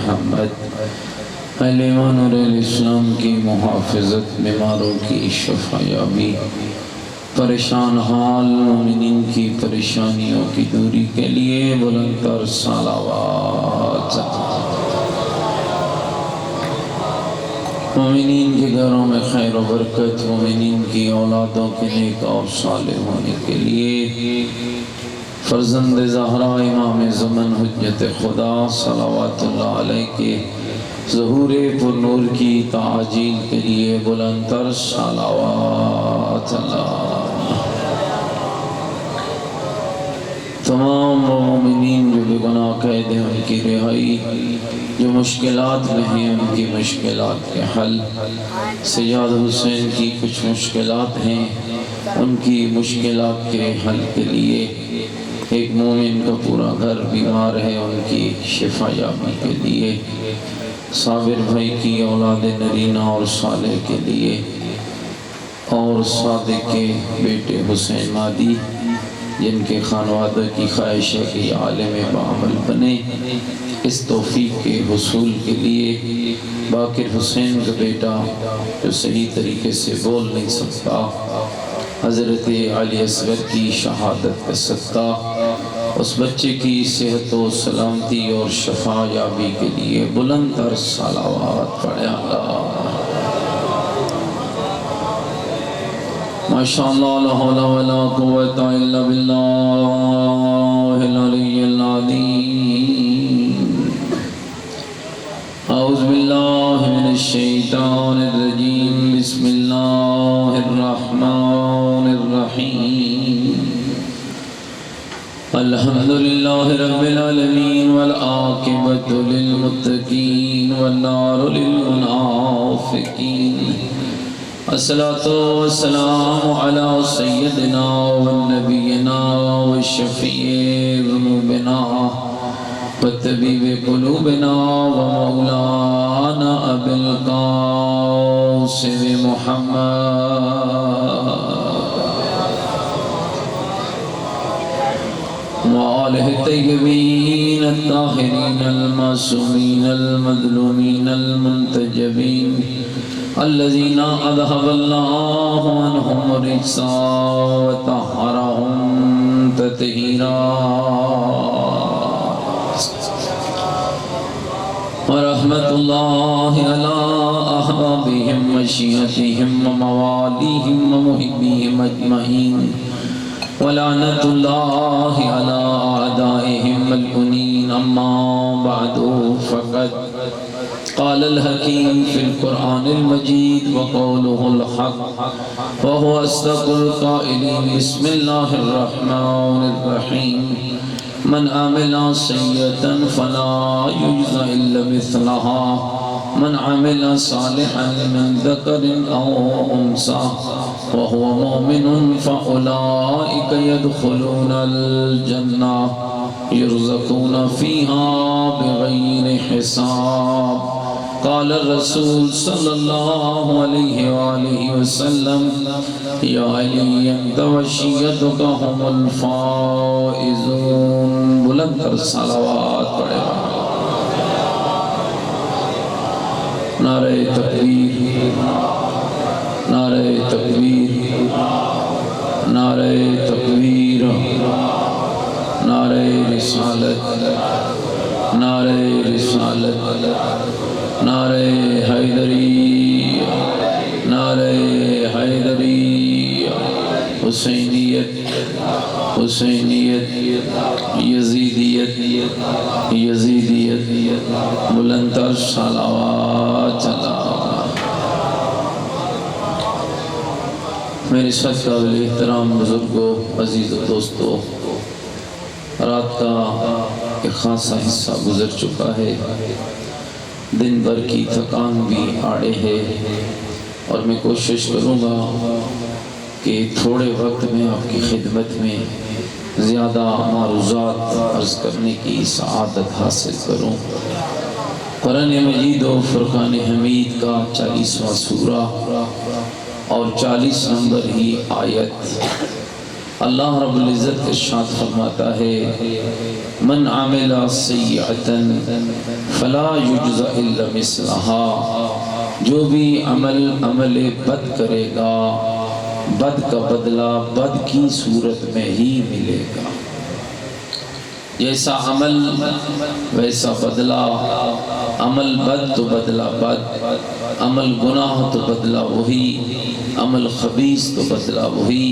محمد، اہل ایمان اور اہل اسلام کی محافظت، بیماروں کی شفا یابی، پریشان حال مومنین کی پریشانیوں کی دوری کے لیے بلند تر صلوات۔ مومنین کے گھروں میں خیر و برکت، مومنین کی اولادوں کے نیک اور صالح ہونے کے لیے فرزند زہرا امام زمن حجت خدا صلوات اللہ علیہ کے ظہور پر نور کی تعجیل کے لیے بلند تر صلوات اللہ۔ تمام مومنین جو بے گناہ قید ہیں ان کی رہائی، جو مشکلات میں ہیں ان کی مشکلات کے حل، سیاد حسین کی کچھ مشکلات ہیں ان کی مشکلات کے حل کے لیے، ایک مومن کا پورا گھر بیمار ہے ان کی شفا یابی کے لیے، صابر بھائی کی اولاد نرینہ اور صالح کے لیے، اور صادق کے بیٹے حسین مادی جن کے خانوادہ کی خواہش ہے کہ عالم بعمل بنے، اس توفیق کے حصول کے لیے، باقر حسین کا بیٹا جو صحیح طریقے سے بول نہیں سکتا، حضرت علی اصغر کی شہادت کا صدقہ اس بچے کی صحت و سلامتی اور شفا یابی کے لیے بلند تر صلوات پڑھے اللہ۔ ماشاءاللہ لا حول ولا قوة الا باللہ العلی العظیم۔ اعوذ باللہ من الشیطان الرجیم، بسم اللہ الرحمن الرحیم۔ الحمدللہ رب العالمین والعاقبۃ للمتقین والنار للمنافقین، الصلاة والسلام علی سیدنا ونبینا وشفیع ذنوبنا وطبیب قلوبنا ومولانا ابی القاسم محمد وآلہ الطیبین الطاہرین المعصومین المظلومین المنتجبین الذین اذهب اللہ عنہم الرجس وطہرہم تطہیرا، ورحمت اللہ علی احبابہم وشیعتہم وموالیہم ومحبیہم اجمعین، ولعنت اللہ علی اعدائہم ملعونین۔ اما بعد فقد قال الحکیم فی القرآن المجید وقولہ الحق وهو اصدق القائلین۔ بسم اللہ الرحمن الرحیم۔ من عمل سیئة فلا یجزى الا مثلها، من عمل صالحا من ذکر او انثى وهو مؤمن فاولئک يدخلون الجنہ يرزقون فيها بغير حساب۔ قال الرسول صلی اللہ علیہ وآلہ وسلم یا علی انت وشیعتک هم الفائزون۔ بلند تر صلوات پڑھے نعرہ تکبیر، نعرہ تکبیر، نعرہ تکبیر، نعرہ رسالت، نعرہ رسالت، نعرہ حیدری، نعرہ حیدری، حسینیت، حسینیت، یزیدیت، یزیدیت، بلند تر صلوات اللہ۔ میرے ساتھ قابل احترام بزرگوں، عزیز و دوستوں، رات کا ایک خاصا حصہ گزر چکا ہے، دن بھر کی تھکان بھی آڑے ہے، اور میں کوشش کروں گا کہ تھوڑے وقت میں آپ کی خدمت میں زیادہ معروضات عرض کرنے کی سعادت حاصل کروں۔ قرآن مجید و فرقان حمید کا 40واں سورہ اور 40 نمبر ہی آیت، اللہ رب العزت ارشاد فرماتا ہے من عمل سیئۃ فلا یجزى الا مثلها، جو بھی عمل بد کرے گا بد کا بدلہ بد کی صورت میں ہی ملے گا۔ جیسا عمل ویسا بدلہ، عمل بد تو بدلہ بد، عمل گناہ تو بدلہ وہی، عمل خبیث تو بدلہ وہی۔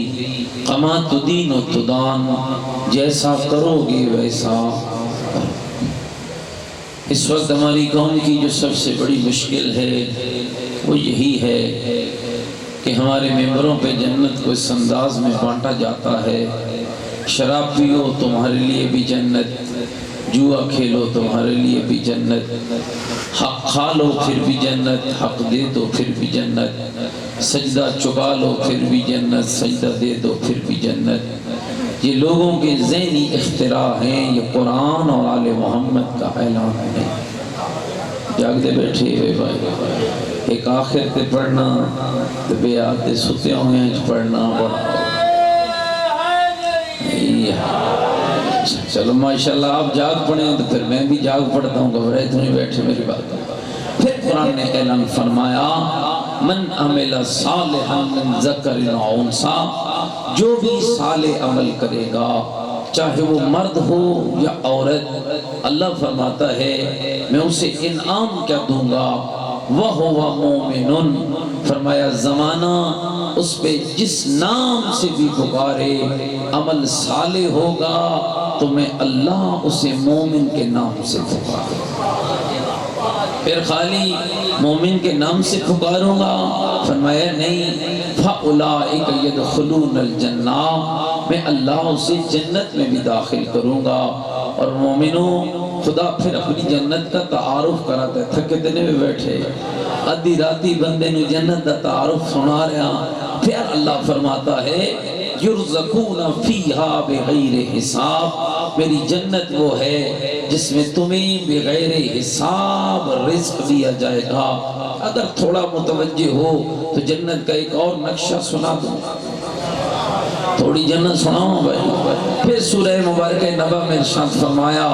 کما تدین و تدان، جیسا کرو گے ویسا۔ اس وقت ہماری قوم کی جو سب سے بڑی مشکل ہے وہ یہی ہے کہ ہمارے ممبروں پہ جنت کو اس انداز میں بانٹا جاتا ہے، شراب پیو تمہارے لیے بھی جنت، جوا کھیلو تمہارے لیے بھی جنت، حق کھا لو پھر بھی جنت، حق دے دو پھر بھی جنت، سجدہ چکا لو پھر بھی جنت، سجدہ دے دو پھر بھی جنت۔ یہ لوگوں کے ذہنی اختراع ہیں، یہ قرآن اور آل محمد کا اعلان ہے۔ جاگتے بیٹھے ہوئے بھائی، ایک آخر تے پڑھنا تے بے آتے ستے ہوئے ہیں پڑھنا پڑھنا۔ چلو ماشاءاللہ آپ جاگ پڑھیں تو پھر میں بھی جاگ پڑھتا ہوں، گھبرائے تو نہیں بیٹھے میری بات۔ پھر قرآن نے اعلان فرمایا من عمل صالحا من ذکر او انثی، جو بھی صالح عمل کرے گا چاہے وہ مرد ہو یا عورت، اللہ فرماتا ہے میں اسے انعام کیا دوں گا، وَهُوَ مُؤْمِنٌ، فرمایا زمانہ اس پہ جس نام سے بھی پکارے عمل صالح ہوگا تو میں اللہ اسے مومن کے نام سے پکاروں۔ پھر خالی مومن کے نام سے پکاروں گا، فرمایا نہیں، فَأُولَئِكَ يَدْخُلُونَ الْجَنَّةَ، میں اللہ اسے جنت میں بھی داخل کروں گا۔ اور مومنوں، خدا پھر اپنی جنت کا تعارف کراتا ہے، تھکے دنے میں بیٹھے ادھی راتی بندے نے جنت کا تعارف سنا رہا، پھر اللہ فرماتا ہے یرزقون فیہا بغیر حساب، میری جنت وہ ہے جس میں تمہیں بغیر حساب رزق دیا جائے گا۔ اگر تھوڑا متوجہ ہو تو جنت کا ایک اور نقشہ سنا دوں، تھوڑی جنت سناؤں بھائی۔ پھر سورہ مبارکہ نبا میں ارشاد فرمایا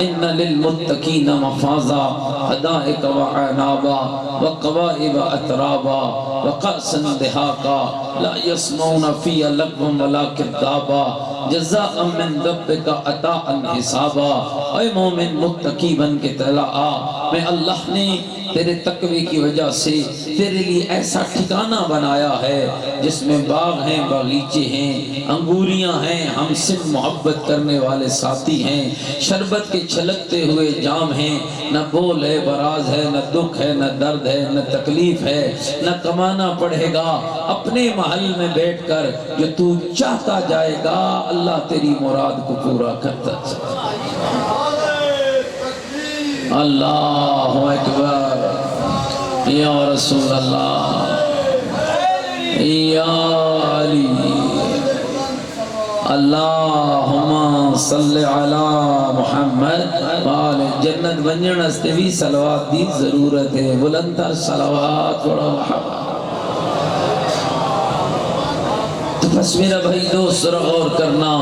ان للمتقین مفازا حدائق وعنابا وقوائب اترابا وقأسا دہاقا لا يسمعون فیہا لغوا ولا کذابا جزاء من ربک عطاء حسابا۔ اے مومن متقی بن کے تلا آ، میں اللہ نے تیرے تقوی کی وجہ سے تیرے لیے ایسا ٹھکانہ بنایا ہے جس میں باغ ہیں، باغیچے ہیں، انگوریاں ہیں، ہم سے محبت کرنے والے ساتھی ہیں، شربت کے چھلکتے ہوئے جام ہیں، نہ بول ہے براز ہے، نہ دکھ ہے، نہ درد ہے، نہ تکلیف ہے، نہ کمانا پڑے گا، اپنے محل میں بیٹھ کر جو تو چاہتا جائے گا اللہ تیری مراد کو پورا کرتا جائے۔ اللہ اکبر، یا رسول اللہ، یا علی، اللہم صلی علی محمد وآل۔ جنت بنجن استے بھی صلوات دی ضرورت ہے، بلندر صلوات پڑھو محمد۔ تو بس میرا بھائی دوست غور کرنا،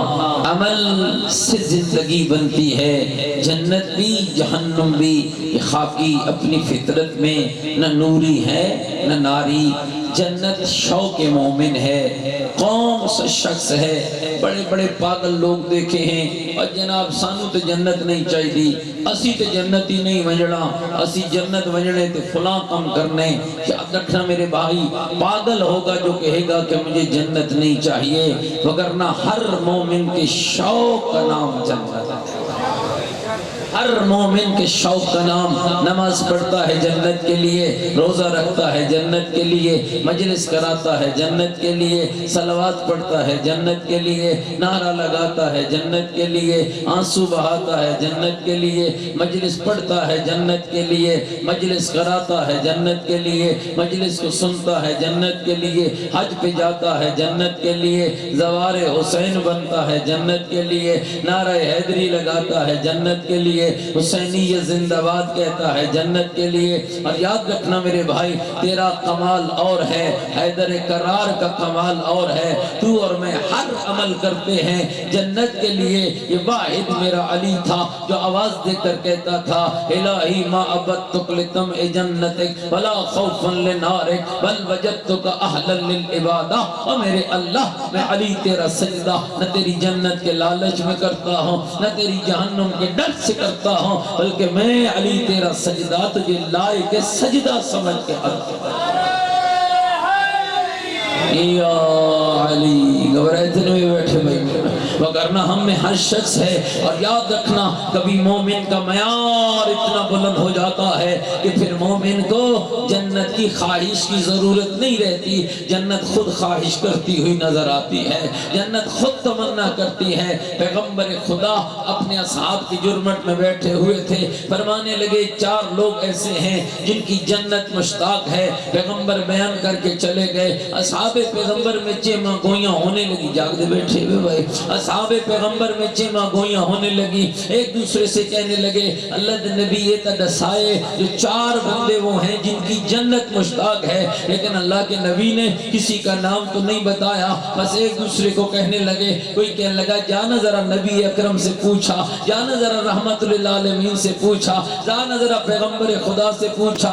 عمل سے زندگی بنتی ہے، جنت بھی جہنم بھی۔ خاکی اپنی فطرت میں نہ نوری ہے نہ ناری، جنت شوق مومن ہے، قوم سے شخص ہے۔ بڑے بڑے پاگل لوگ دیکھے ہیں اور جناب سانو تو جنت نہیں چاہیے، اسی تو جنت ہی نہیں ونجڑا، اسی جنت ونجڑے تو فلاں کم کرنے۔ یاد رکھنا میرے بھائی، پاگل ہوگا جو کہے گا کہ مجھے جنت نہیں چاہیے، وگرنہ ہر مومن کے شوق کا نام جنت ہے۔ ہر مومن کے شوق کا نام، نماز پڑھتا ہے جنت کے لیے، روزہ رکھتا ہے جنت کے لیے، مجلس کراتا ہے جنت کے لیے، صلوات پڑھتا ہے جنت کے لیے، نعرہ لگاتا ہے جنت کے لیے، آنسو بہاتا ہے جنت کے لیے، مجلس پڑھتا ہے جنت کے لیے، مجلس کراتا ہے جنت کے لیے، مجلس کو سنتا ہے جنت کے لیے، حج پہ جاتا ہے جنت کے لیے، زوار حسین بنتا ہے جنت کے لیے، نعرہ حیدری لگاتا ہے جنت کے لیے، لیے، حسینی یہ زندہ باد کہتا ہے جنت کے لیے۔ اور یاد رکھنا میرے بھائی، تیرا کمال اور ہے، حیدر کرار کا کمال اور ہے۔ تو اور میں ہر عمل کرتے ہیں جنت کے لیے۔ یہ واحد میرا علی تھا جو آواز دے کر کہتا تھا الہی ما عبدتک لطمع جنتک ولا خوفا لنارک بل وجدتک اہلا للعبادہ۔ اور میرے اللہ، میں علی تیرا سجدہ نہ تیری جنت کے لالچ میں کرتا ہوں، نہ تیری جہنم کے ڈر سے کرتا ہوں، بلکہ میں علی تیرا سجدہ تجھے لائق سجدہ سمجھ کے کرتا ہوں۔ یا علی، گھبرائے میں بیٹھے بھائی، وگرنہ ہم میں ہر شخص ہے۔ اور یاد رکھنا، کبھی مومن کا معیار اتنا بلند ہو جاتا ہے کہ پھر مومن کو جنت کی خواہش کی ضرورت نہیں رہتی، جنت خود خواہش کرتی ہوئی نظر آتی ہے، جنت خود تمنا کرتی ہے۔ پیغمبر خدا اپنے اصحاب کی جرمٹ میں بیٹھے ہوئے تھے، فرمانے لگے 4 لوگ ایسے ہیں جن کی جنت مشتاق ہے۔ پیغمبر بیان کر کے چلے گئے، اصحاب پیغمبر میں چیما گوئیاں ہونے لگی، جاگ دے بیٹھے ہوئے بھائی، اصحاب پیغمبر میں چیما گوئیاں ہونے لگی، ایک دوسرے سے کہنے لگے اللہ دے نبی یہ تا دسائے جو 4 بندے وہ ہیں جن کی جنت مشتاق ہے، لیکن اللہ کے نبی نے کسی کا نام تو نہیں بتایا، بس ایک دوسرے کو کہنے لگے، کوئی کہنے لگا جانا ذرا نبی اکرم سے پوچھا، جانا ذرا رحمت للعالمین سے پوچھا، جانا ذرا پیغمبر خدا سے پوچھا۔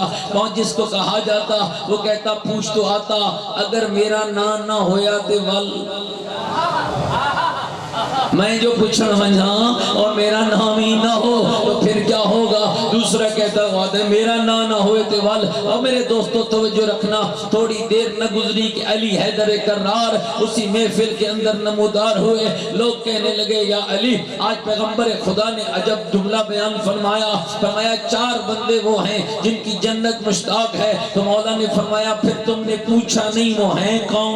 جس کو کہا جاتا وہ کہتا پوچھ تو آتا، اگر میرا نام نہ ہویا تے ول میں جو پوچھن ونجا اور میرا نام ہی نہ ہو تو پھر کیا ہوگا؟ دوسرا کہتا وعدہ میرا نام نہ ہوئے تے ول۔ اور میرے دوستو توجہ رکھنا، تھوڑی دیر نہ گزری کہ علی حیدر کرار اسی محفل کے اندر نمودار ہوئے۔ لوگ کہنے لگے یا علی، آج پیغمبر خدا نے عجب جملہ بیان فرمایا، فرمایا 4 بندے وہ ہیں جن کی جنت مشتاق ہے۔ تو مولا نے فرمایا پھر تم نے پوچھا نہیں وہ ہیں کون؟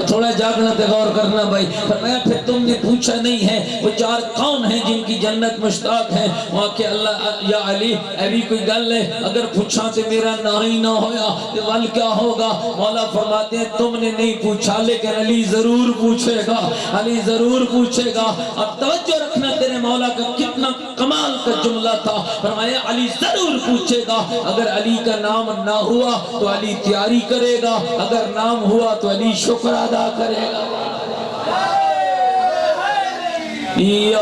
تھوڑا جاگنا تے غور کرنا بھائی، فرمایا پھر تم نے پوچھا نہیں ہے وہ 4 کون ہیں جن کی جنت مشتاق ہے؟ وہاں کہ اللہ یا علی ابھی کوئی گل ہے، اگر پوچھا تے میرا نہ ہی نہ ہویا تو ول کیا ہوگا؟ مولا فرماتے ہیں تم نے نہیں پوچھا لیکن علی ضرور پوچھے گا، علی ضرور پوچھے گا۔ اب توجہ رکھنا، تیرے مولا کا کتنا کمال کا جملہ تھا، فرمایا علی ضرور پوچھے گا۔ اگر علی کا نام نہ ہوا تو علی تیاری کرے گا، اگر نام ہوا تو علی شکر ادا کرے گا۔ یا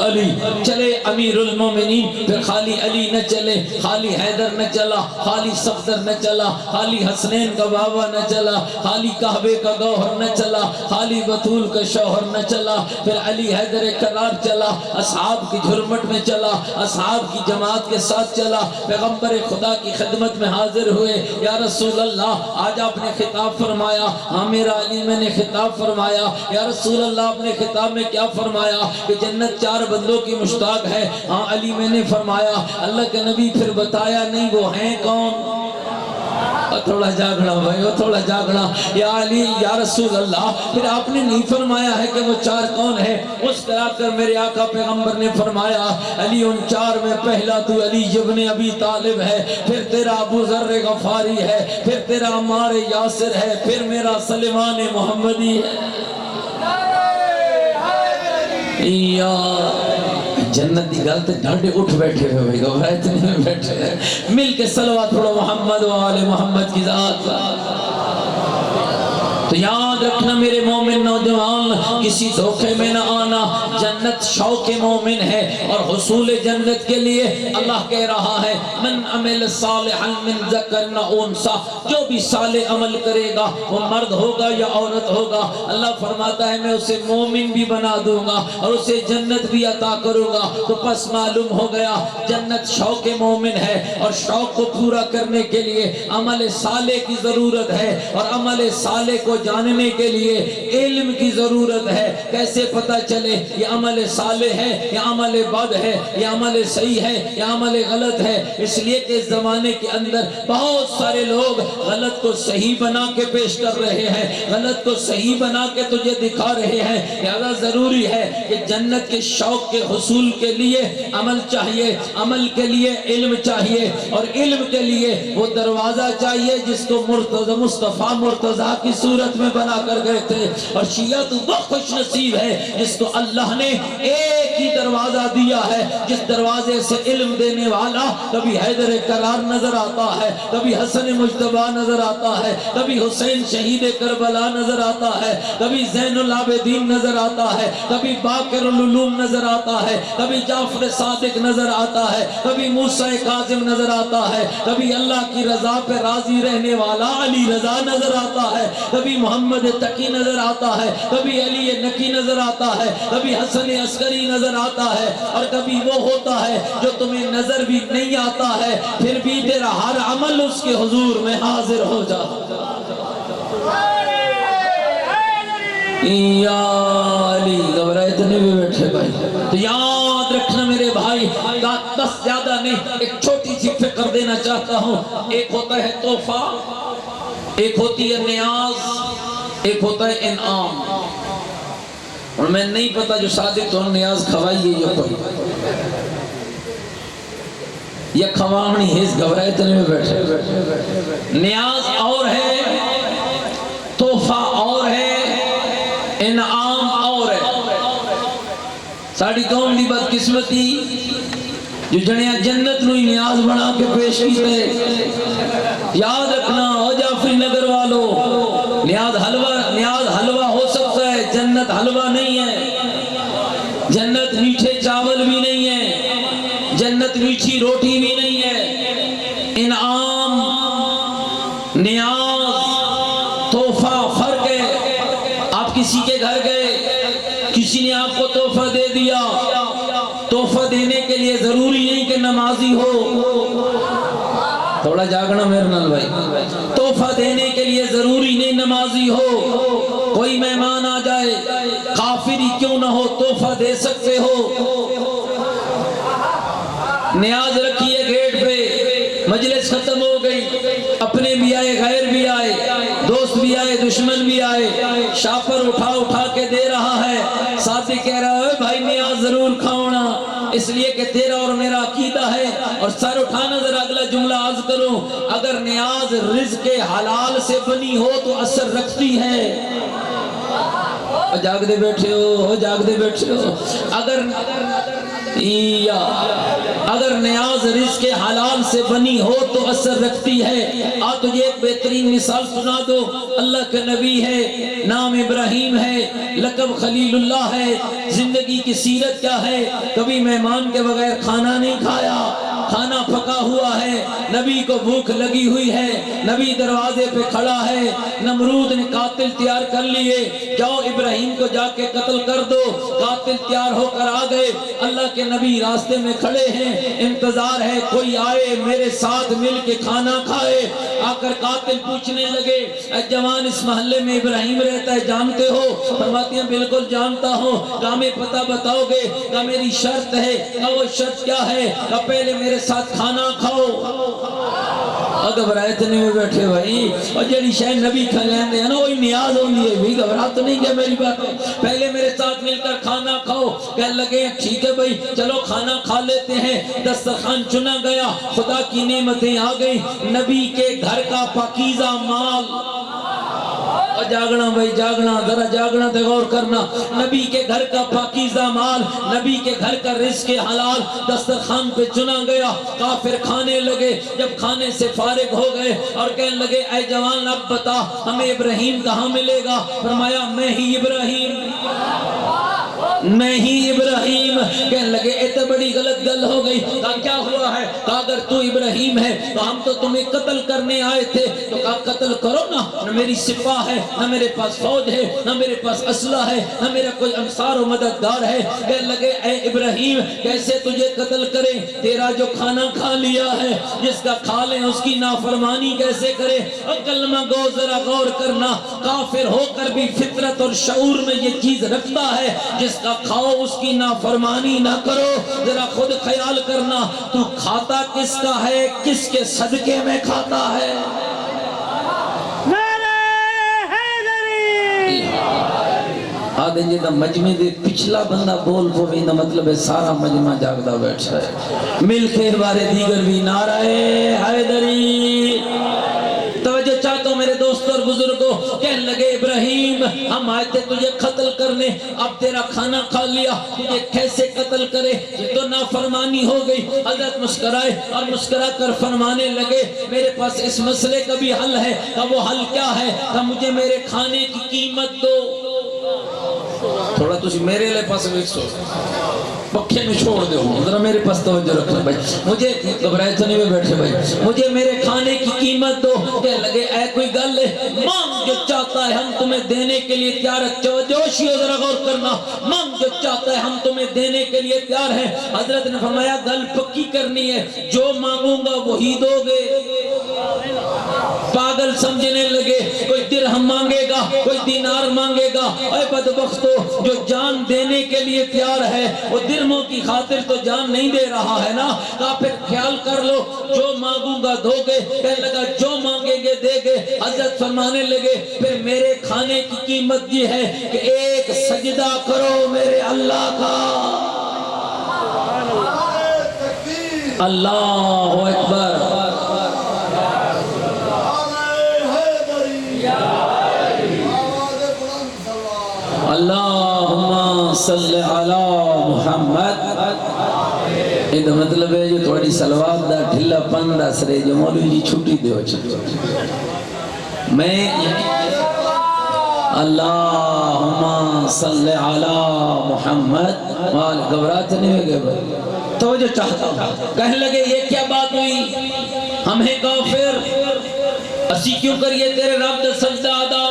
علی چلے امیر المومنین، پھر خالی علی نہ چلے، خالی حیدر نہ چلا، خالی صفدر نہ چلا، خالی حسنین کا بابا نہ چلا، خالی کعبے کا گوہر نہ چلا، خالی بطول کا شوہر نہ چلا، پھر علی حیدر کرار چلا، اصحاب کی جھرمٹ میں چلا، اصحاب کی جماعت کے ساتھ چلا، پیغمبر خدا کی خدمت میں حاضر ہوئے۔ یا رسول اللہ آج آپ نے خطاب فرمایا، ہاں میرا علی میں نے خطاب فرمایا۔ یا رسول اللہ آپ نے خطاب میں کیا فرمایا کہ جنت 4 بندوں کی مشتاق ہے؟ ہاں علی میں نے فرمایا۔ اللہ کے نبی پھر بتایا نہیں وہ ہیں کون؟ تھوڑا جاگنا بھائی، تھوڑا جاگنا۔ یا علی یا رسول اللہ پھر آپ نے نہیں فرمایا ہے کہ وہ 4 کون ہے؟ اس طرح کر میرے آقا پیغمبر نے فرمایا علی ان 4 میں پہلا تو علی ابن ابی طالب ہے، پھر تیرا ابو ذر غفاری ہے، پھر تیرا عمار یاسر ہے، پھر میرا سلمان محمدی ہے۔ یا جنت دی گل تے ڈھانڈے اٹھ بیٹھے ہوئے بھائی، گھبرائے تے نہیں بیٹھے ہیں، مل کے صلوات پڑھو محمد و آل محمد کی ذات۔ تو یاد رکھنا میرے مومن نوجوان، کسی دھوکے میں نہ آنا، جنت شوق مومن ہے، اور حصول جنت کے لیے اللہ کہہ رہا ہے من عمل صالحا من ذکر و انثی، جو بھی صالح عمل کرے گا وہ مرد ہوگا یا عورت ہوگا، اللہ فرماتا ہے میں اسے مومن بھی بنا دوں گا اور اسے جنت بھی عطا کروں گا۔ تو پس معلوم ہو گیا جنت شوق مومن ہے، اور شوق کو پورا کرنے کے لیے عمل صالح کی ضرورت ہے، اور عمل صالح کو جاننے کے لیے علم کی ضرورت ہے۔ کیسے پتہ چلے یہ عمل صالح ہے یا عمل بد ہے، یا عمل صحیح ہے یا عمل غلط ہے؟ اس لیے کہ اس زمانے کے اندر بہت سارے لوگ غلط کو صحیح بنا کے پیش کر رہے ہیں، غلط کو صحیح بنا کے تجھے دکھا رہے ہیں۔ لہذا ضروری ہے کہ جنت کے شوق کے حصول کے لیے عمل چاہیے، عمل کے لیے علم چاہیے، اور علم کے لیے وہ دروازہ چاہیے جس کو مصطفیٰ مرتضیٰ کی صورت میں بنا بنا کر گئے تھے. اور شیعہ تو وہ خوش نصیب ہے جس کو اللہ نے ایک ہی دروازہ دیا ہے, جس دروازے سے علم دینے والا کبھی حیدر کرار نظر آتا ہے, کبھی حسن مجتبی نظر آتا ہے, کبھی حسین شہید کربلا نظر آتا ہے, کبھی زین العابدین نظر آتا ہے, کبھی باقر العلوم نظر آتا ہے, کبھی جعفر صادق نظر آتا ہے, کبھی موسیٰ کاظم نظر آتا ہے, کبھی اللہ کی رضا پہ راضی رہنے والا علی رضا نظر آتا ہے, کبھی محمد تقی نظر آتا ہے, کبھی علی نقی نظر آتا ہے, کبھی حسن عسکری نظر آتا ہے, اور کبھی وہ ہوتا ہے جو تمہیں نظر بھی نہیں آتا ہے پھر بھی تیرا ہر عمل اس کے حضور میں حاضر ہو جاتا. یا علی گھبرائے اتنے بھی بیٹھے بھائی. تو یاد رکھنا میرے بھائی, بس زیادہ نہیں, ایک چھوٹی سی فکر دینا چاہتا ہوں. ایک ہوتا ہے تحفہ, ایک ہوتی ہے نیاز, ایک ہوتا ہے انعام. اور میں نہیں پتا جو صادق تو نیاز کھوائیے جو کوئی یا کھوانی ہیس گھبرائے اتنے میں بیٹھے. نیاز اور ہے, تحفہ اور ہے, انعام اور ہے. ساڑی قوم دی بدقسمتی جو جنیا جنت نوی نیاز بنا کے پیش کیتے. یاد رکھنا ہو جعفری نگر والو, نیاز حلوہ ہو سکتا ہے, جنت حلوہ نہیں ہے, جنت میٹھے چاول بھی نہیں ہے, جنت میٹھی روٹی بھی نہیں ہے. انعام, نیاز, تحفہ فرق ہے. آپ کسی کے گھر گئے, کسی نے آپ کو تحفہ دے دیا, تحفہ دینے کے لیے ضروری نہیں کہ نمازی ہو. تھوڑا جاگنا میرے نال بھائی. تحفہ دینے کے لیے ضروری نہیں نمازی ہو. کوئی مہمان آ جائے, کافری کیوں نہ ہو, تحفہ دے سکتے ہو. نیاز رکھیے گیٹ پہ, مجلس ختم ہو گئی, اپنے بھی آئے غیر بھی آئے, دوست بھی آئے دشمن بھی آئے, شاپر اٹھا کے دے رہا ہے. ساتھی کہہ رہا ہے بھائی نیاز ضرور کھاؤنا, اس لیے کہ تیرا اور میرا عقیدہ ہے. اور سر اٹھانا ذرا اگلا جملہ عرض کروں, اگر نیاز رزق حلال سے بنی ہو تو اثر رکھتی ہے. جاگ دے بیٹھے ہو, جاگ دے بیٹھے ہو. اگر نیاز رزق حلال سے بنی ہو تو اثر رکھتی ہے. تجھے ایک بہترین مثال سنا دو. اللہ کا نبی ہے, نام ابراہیم ہے, لقب خلیل اللہ ہے. زندگی کی سیرت کیا ہے, کبھی مہمان کے بغیر کھانا نہیں کھایا, کھانا پکا ہوا ہے. نبی کو بھوک لگی ہوئی ہے, نبی دروازے پہ کھڑا ہے, نمرود نے قاتل تیار کر لیے, جاؤ ابراہیم کو جا کے قتل کر دو. قاتل تیار ہو کر آ گئے, اللہ کے نبی راستے میں کھڑے ہیں, انتظار ہے کوئی آئے میرے ساتھ مل کے کھانا کھائے. آ کر قاتل پوچھنے لگے, اے جوان اس محلے میں ابراہیم رہتا ہے جانتے ہو؟ فرماتے ہیں بالکل جانتا ہوں. کہا میں پتہ بتاؤ گے؟ کہا میری شرط ہے. کہا وہ شرط کیا ہے؟ کہا پہلے میرے ساتھ کھانا کھاؤ. گھبرائے تو نہیں بیٹھے بھائی, اور جڑی شاید نبی کھا لیندے ہیں نا وہی نیاز ہوندی ہے بھی. گھبرا تو نہیں گیا میری بات ہے, پہلے میرے ساتھ مل کر کھانا کھاؤ. کہنے لگے ٹھیک ہے بھائی چلو کھانا کھا لیتے ہیں. دسترخوان چنا گیا, خدا کی نعمتیں آ گئی, نبی کے گھر کا پاکیزہ مال. اور جاگنا بھائی جاگنا, ذرا جاگنا تے غور کرنا. نبی کے گھر کا پاکیزہ مال, نبی کے گھر کا رزق حلال دسترخوان پہ چنا گیا. کافر کھانے لگے, جب کھانے سے فارغ ہو گئے اور کہنے لگے اے جوان اب بتا ہمیں ابراہیم کہاں ملے گا؟ فرمایا میں ہی ابراہیم, میں ہی ابراہیم. کہنے لگے ایتے بڑی غلط گل ہو گئی. کہا کیا ہوا ہے؟ کہا اگر تو ابراہیم ہے تو ہم تو تمہیں قتل کرنے آئے تھے. تو کہا قتل کرو نا, نہ میری سپاہ ہے, نہ میرے پاس فوج ہے, نہ میرے پاس اسلحہ ہے, نہ میرا کوئی انصار و مددگار ہے. کہنے لگے اے ابراہیم کیسے تجھے قتل کریں؟ تیرا جو کھانا کھا لیا ہے, جس کا کھا لیں اس کی نافرمانی کیسے کرے؟ عقل مند ہو ذرا غور کرنا. کافر ہو کر بھی فطرت اور شعور میں یہ چیز رکھتا ہے, جس کا کھاؤ اس کی نافرمانی نہ کرو. ذرا خود خیال کرنا, تو کھاتا کس کا ہے, کس کے صدقے میں کھاتا ہے؟ آدھے جی دا مجمع دے پچھلا بندہ بول پوی نا مطلب ہے سارا مجمع جاگدہ بیٹھا ہے. مل کے بارے دیگر بھی نعرہ حیدری. توجہ چاہتا ہوں میرے دوست اور بزرگ بزرگ ہو. کہنے لگے ابراہیم ہم آئے تھے تجھے قتل کرنے, اب تیرا کھانا کھا لیا, تجھے کیسے قتل کرے, یہ تو نافرمانی ہو گئی. حضرت مسکرائے اور مسکرا کر فرمانے لگے میرے پاس اس مسئلے کا بھی حل ہے. وہ حل کیا ہے؟ کہ مجھے میرے کھانے کی قیمت دو. تھوڑا تجھے میرے لئے پاس ویکسو پکھے میں چھوڑ دے ہوں, ذرا میرے پاس توجہ رکھنا بھائی, مجھے گھبرائے تو نہیں میں بیٹھے بھائی, مجھے میرے کھانے کی قیمت دو. کہنے لگے اے کوئی گل ہے, مانگ جو چاہتا ہے ہم تمہیں دینے کے لیے تیار ہے. جوشی ہو ذرا غور کرنا, مانگ جو چاہتا ہے ہم تمہیں دینے کے لیے تیار ہیں. حضرت نے فرمایا گل پکی کرنی ہے, جو مانگوں گا وہی دو گے. پاگل سمجھنے لگے, کوئی درہم مانگے گا, کوئی دینار مانگے گا. اے بدبختو, جو جان دینے کے لیے تیار ہے وہ درہموں کی خاطر تو جان نہیں دے رہا ہے نا. کہا پھر خیال کر لو, جو مانگوں گا دو گے. کہنے لگا جو مانگیں گے دے گے. حضرت فرمانے لگے پھر میرے کھانے کی قیمت یہ ہے کہ ایک سجدہ کرو میرے اللہ کا. اللہ اکبر. اللہم صلی علی محمد. یہ مطلب ہے جو تھوڑی سلوات دا ڈھلا پن دا سرے جو مولوی جی چھوٹی دے ہو چھوٹی. میں اللہم صلی علی محمد گھبراتے نہیں ہوئے بھائی, توجہ چاہتا ہوں. کہنے لگے یہ کیا بات ہوئی, ہم ہیں کافر, اسی کیوں کریے تیرے رب دا سجدہ ادا.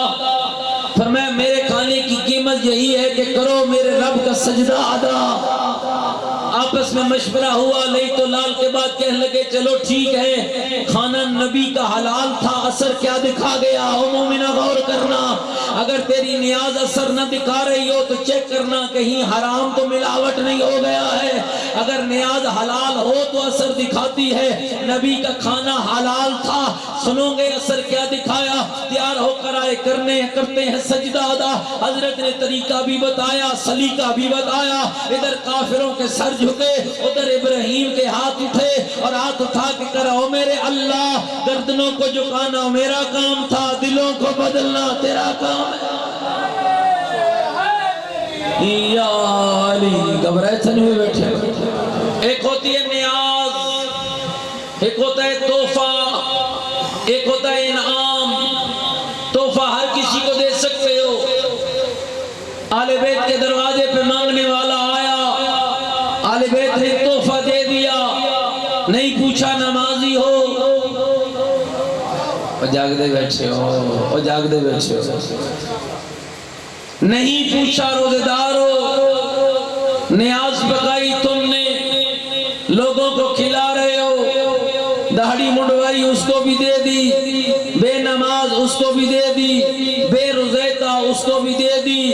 فرمایا میرے کھانے کی قیمت یہی ہے کہ کرو میرے رب کا سجدہ ادا. آپس میں مشورہ ہوا, نہیں تو لال کے بعد کہنے لگے چلو ٹھیک ہے, کھانا نبی کا حلال تھا, اثر کیا دکھا گیا. او مومنہ غور کرنا, اگر تیری نیاز اثر نہ دکھا رہی ہو تو چیک کرنا کہیں حرام تو ملاوٹ نہیں ہو گیا ہے. اگر نیاز حلال ہو تو اثر دکھاتی ہے. نبی کا کھانا حلال تھا, سنو گے اثر کیا دکھایا. تیار ہو کر آئے کرتے ہیں سجدہ ادا. حضرت نے طریقہ بھی بتایا, سلیقہ بھی بتایا. ادھر کافروں کے سر جھکے, ادھر ابراہیم کے ہاتھ اٹھے اور ہاتھ اٹھا کے کرو میرے اللہ, گردنوں کو جھکانا میرا کام تھا, دلوں کو بدلنا تیرا کام ہے. یا علی گھبرائے تھے نہیں بیٹھے. ایک ہوتی ہے نیاز, ایک ہوتا ہے تحفہ, ایک ہوتا ہے انعام. تحفہ ہر کسی کو دے سکتے ہو. آل بیت کے دروازے پہ مانگنے والا آیا, آل بیت نے تحفہ دے دیا, نہیں پوچھا نمازی ہو, جاگ دے بیٹھے ہو, جاگ دے بیٹھے ہو, نہیں پوچھا روزدار ہو, نیاز پکائی تم نے, لوگوں کو کھلا رہے ہو, داڑھی منڈوائی اس کو بھی دے دی, بے نماز اس کو بھی دے دی, بے روزیتا اس کو بھی دے دی,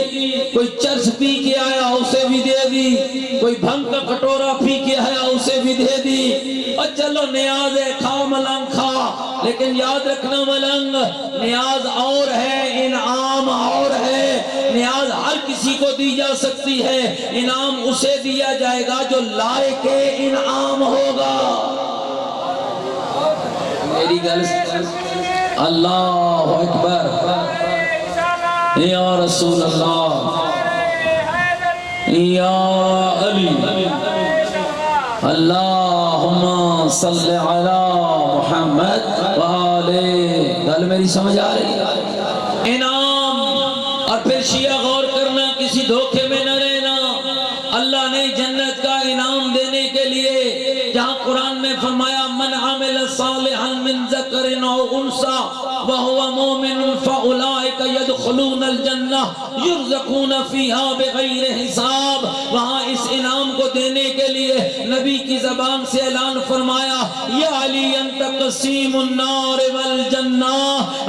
کوئی چرس پی کے آیا اسے بھی دے دی, کوئی بھنگ کا کٹورا پی کے آیا اسے بھی دے دی. اور چلو نیاز ہے, کھا ملنگ کھا, لیکن یاد رکھنا ملنگ نیاز اور ہے, انعام اور ہے. نیاز ہر کسی کو دی جا سکتی ہے, انعام اسے دیا جائے گا جو لائق انعام ہوگا. میری گل اللہ اکبر, یا رسول اللہ, یا علی, اللہم صلی علی محمد وآلہ. گل میری سمجھ آ رہی ہے. انعام. اور پھر شیعہ غور کرنا, کسی دھوکے میں نہ رہنا. اللہ نے جنت کا انعام دینے کے لیے جہاں قرآن میں فرمایا من عمل صالحا من ذکر او انثى وهو مؤمن فاولئک يدخلون الجنہ یرزقون فیہا بغیر حساب. وہاں اس انعام کو دینے کے لیے نبی کی زبان سے اعلان فرمایا یا علی انت قسیم النار والجنہ,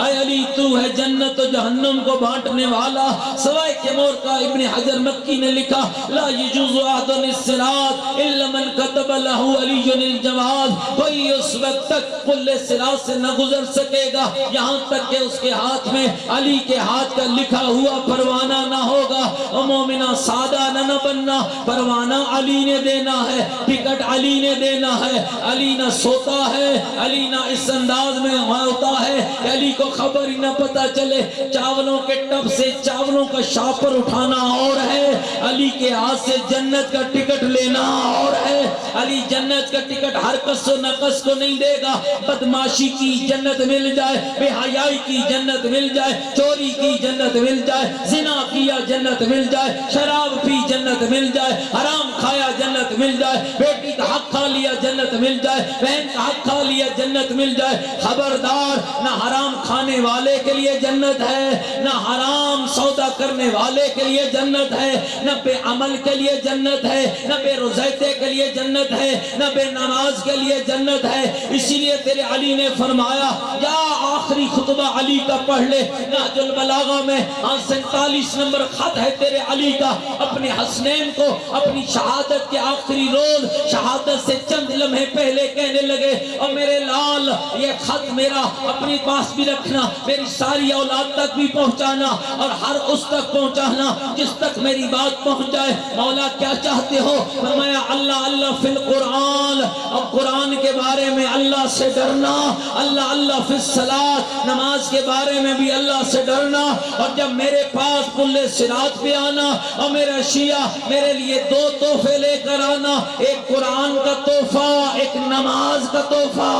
اے علی تو ہے جنت و جہنم کو بانٹنے والا. سوائے کہ مورکا ابن حجر مکی نے لکھا لا يجوز احد الصراط الا من كتب له علی الجواز, کوئی اس وقت تک پل صراط سے نہ گزر سکے گا یہاں تک کہ اس کے ہاتھ میں علی کے ہاتھ کا لکھا ہوا پروانہ نہ ہوگا۔ او مومنہ سادہ نہ بننا، پروانہ علی نے دینا ہے، ٹکٹ علی نے دینا ہے۔ علی نہ سوتا ہے، علی نہ اس انداز میں ہوتا ہے، علی کو خبر ہی نہ پتا چلے۔ چاولوں کے ٹب سے چاولوں کا شاپر اٹھانا اور ہے، علی کے ہاتھ سے جنت کا ٹکٹ لینا اور ہے۔ علی جنت کا ٹکٹ ہر کس و نقص کو نہیں دے گا۔ بدماشی کی جنت مل جائے، بے حیائی کی جنت مل جائے، چوری کی جنت مل جائے، زنا کیا جنت مل جائے، شراب پی جنت مل جائے، حرام کھایا جنت مل جائے، بیٹی کا حق کھا لیا جنت مل جائے، بہن کا حق کھا لیا جنت مل جائے۔ خبردار، نہ حرام کھانے والے کے لیے جنت ہے، نہ حرام سودا کرنے والے کے لیے جنت ہے، نہ بے عمل کے لیے جنت ہے، نہ بے روزیتے کے لیے جنت ہے، نہ بے نماز کے لیے جنت ہے۔ اسی لیے تیرے علی نے فرمایا، یا آخری خطبہ علی کا پڑھ لے۔ نہج البلاغہ میں 47 نمبر خط ہے تیرے علی کا، اپنے حسنین کو اپنی شہادت کے آخری روز، شہادت سے چند لمحے پہلے کہنے لگے، اور میرے لال یہ خط میرا اپنے پاس بھی رکھنا، میری ساری اولاد تک بھی پہنچانا، اور ہر اس تک پہنچانا جس تک میری بات پہنچ جائے۔ مولا کیا چاہتے ہو؟ فرمایا اللہ اللہ فی القرآن، اور قرآن کے بارے میں اللہ سے ڈرنا، اللہ اللہ فی الصلاۃ، نماز کے بارے میں بھی اللہ سے ڈرنا، اور جب میرے پاس پل صراط پہ آنا، اور میرا شیعہ میرے لیے 2 تحفے لے کر آنا، ایک قرآن کا تحفہ، ایک نماز کا تحفہ۔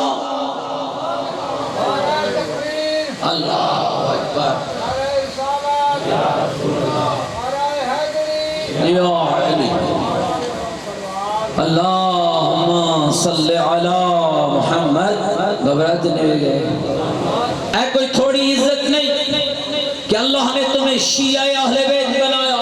اللہ اکبر، یا رسول اللہ، یا علی، اللہم صلی علی محمد۔ گھبراتے نہیں گئے، اے کوئی تھوڑی عزت نہیں کہ اللہ نے تمہیں شیعہ اہل بیت بنایا۔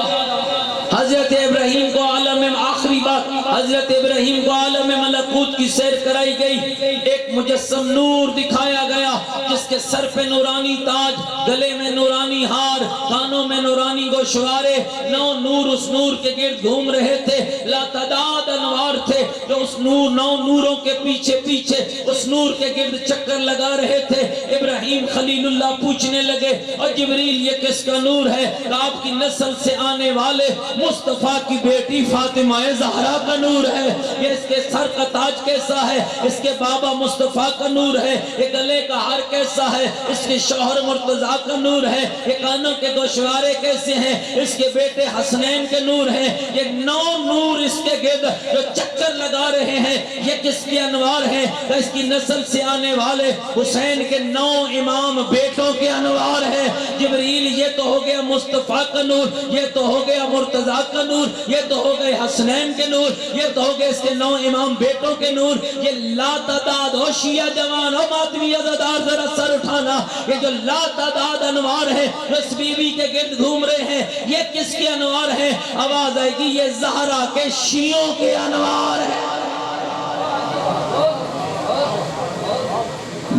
حضرت ابراہیم کو عالم آخری بات، حضرت ابراہیم کو عالم ملکوت کی سیر کرائی گئی، ایک مجسم نور دکھایا گیا جس کے سر پہ نورانی تاج، گلے میں نورانی ہار، کانوں میں نورانی گوشوارے، 9 نور اس نور کے گرد گھوم رہے تھے، لا تعداد انوار تھے جو اس نور 9 نوروں کے پیچھے پیچھے اس نور کے گرد چکر لگا رہے تھے۔ ابراہیم خلیل اللہ پوچھنے لگے، اور جبریل یہ کس کا نور ہے؟ آپ کی نسل سے آنے والے مصطفیٰ کی بیٹی فاطمہ زہرا کا نور ہے۔ یہ اس کے سر کا تاج کیسا ہے؟ اس کے بابا مصطفیٰ کا نور ہے۔ یہ گلے کا ہار کیسا ہے؟ اس کے شوہر مرتضیٰ کا نور ہے۔ یہ کانوں کے گوشوارے کیسے ہیں؟ اس کے بیٹے حسنین کے نور ہیں۔ یہ 9 نور اس کے گرد جو چکر لگا رہے ہیں، یہ کس کے انوار ہیں؟ اس کی نسل سے آنے والے حسین کے 9 امام بیٹوں کے انوار ہیں۔ جبریل یہ تو ہو گیا مصطفیٰ کا نور، یہ تو ہو گیا مرتضیٰ کا نور، یہ تو ہو گئے حسنین کے نور، یہ تو ہو گئے اس کے 9 امام بیٹوں کے نور۔ یہ لا تعداد ہو شیعہ جوان ہو ماتمی عزادار ذرا سر اٹھانا، یہ جو لا تعداد انوار ہیں جو اس بی بی کے گرد گھوم رہے ہیں، یہ کس کے انوار ہیں؟ آواز آئے گی، یہ زہرا کے شیعوں کے انوار ہیں۔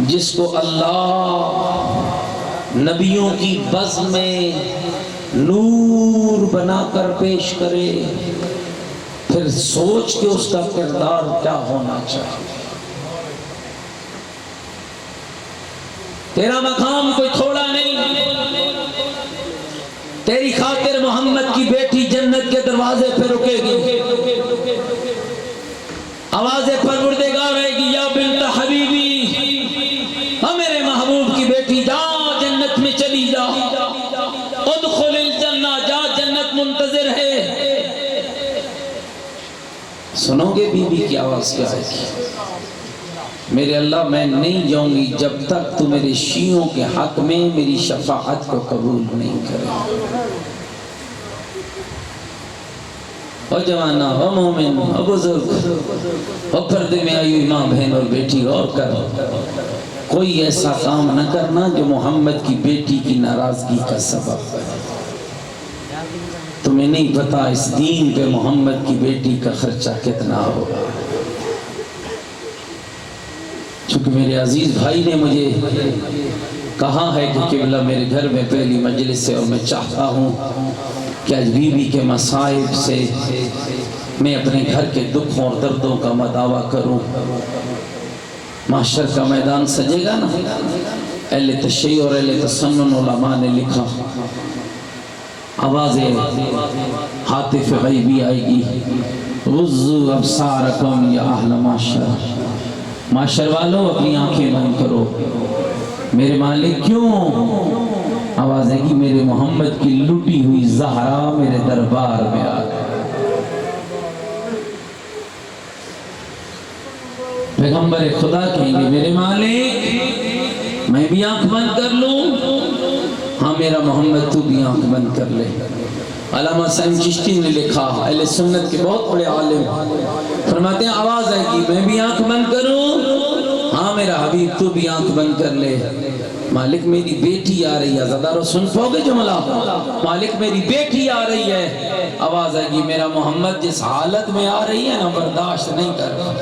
جس کو اللہ نبیوں کی بزم میں نور بنا کر پیش کرے، پھر سوچ کے اس کا کردار کیا ہونا چاہیے۔ تیرا مقام کوئی تھوڑا نہیں، تیری خاطر محمد کی بیٹی جنت کے دروازے پہ رکے گی، آواز پروردگار رہے گی، یا بنت حبیبی، میرے محبوب کی بیٹی جا جنت میں چلی جا، ادخل الجنہ، جا جنت منتظر ہے۔ سنو گے بی بی کی آواز کیا ہے؟ میرے اللہ میں نہیں جاؤں گی جب تک تو میرے شیعوں کے حق میں میری شفاعت کو قبول نہیں کرے۔ او جوانہ، او مومن، او بزرگ، او پردے میں آئی ماں بہن اور بیٹی، اور کر کوئی ایسا کام نہ کرنا جو محمد کی بیٹی کی ناراضگی کا سبب بنے۔ تمہیں نہیں پتا اس دین پہ محمد کی بیٹی کا خرچہ کتنا ہوگا۔ چونکہ میرے عزیز بھائی نے مجھے کہا ہے کہ قبلہ میرے گھر میں پہلی مجلس ہے، اور میں چاہتا ہوں کہ آج بی بی کے مصائب سے میں اپنے گھر کے دکھوں اور دردوں کا مداوع کروں۔ محشر کا میدان سجے گا نا، اہل تشیع اور اہل تسنن علماء نے لکھا، آواز ہاتف غیبی آئے گی، غضوا ابصارکم یا اہل معشر، معاشر والوں اپنی آنکھیں بند کرو، میرے مالک کیوں؟ آواز ہے کہ میرے محمد کی لٹی ہوئی زہرا میرے دربار میں آ گئی۔ پیغمبر خدا کہیں گے میرے مالک میں بھی آنکھ بند کر لوں؟ ہاں میرا محمد تو بھی آنکھ بند کر لے۔ علامہ سید چشتی نے لکھا، اہل سنت کے بہت بڑے عالم، فرماتے ہیں آواز ہے کہ میں بھی آنکھ بند کروں؟ ہاں میرا حبیب تو بھی آنکھ بند کر لے۔ مالک میری بیٹی آ رہی ہے، زدارو سن پاؤ گے جملہ؟ مالک میری بیٹی آ رہی ہے، آواز ہے کہ میرا محمد جس حالت میں آ رہی ہے نا برداشت نہیں کر رہا۔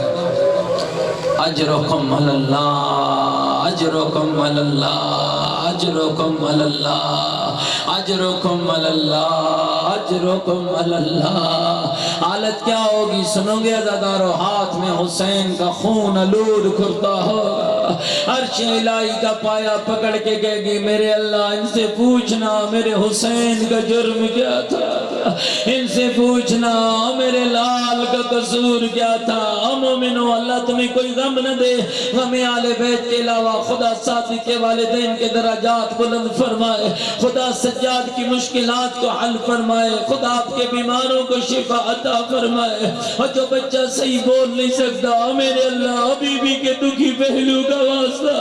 اجرکم علی اللہ، اجرکم علی اللہ، اجرکم علی اللہ، اجرکم علی اللہ، اجرکم علی اللہ۔ حالت کیا ہوگی سنو گے عزادارو؟ ہاتھ میں حسین کا خون آلود کرتا ہوگا، عرش الہی کا پایا پکڑ کے کہے گی میرے اللہ ان سے پوچھنا میرے حسین کا جرم کیا تھا، ان سے پوچھنا میرے لال کا قصور کیا تھا۔ مومنو اللہ تمہیں کوئی غم نہ دے، غم آل بیت کے علاوہ خدا صادق کے والدین کے درجات بلند فرمائے، خدا سجاد کی مشکلات کو حل فرمائے، خدا آپ کے بیماروں کو شفا عطا فرمائے، اور جو بچہ صحیح بول نہیں سکتا میرے اللہ بی بی کے دکھی پہلو کا واسطہ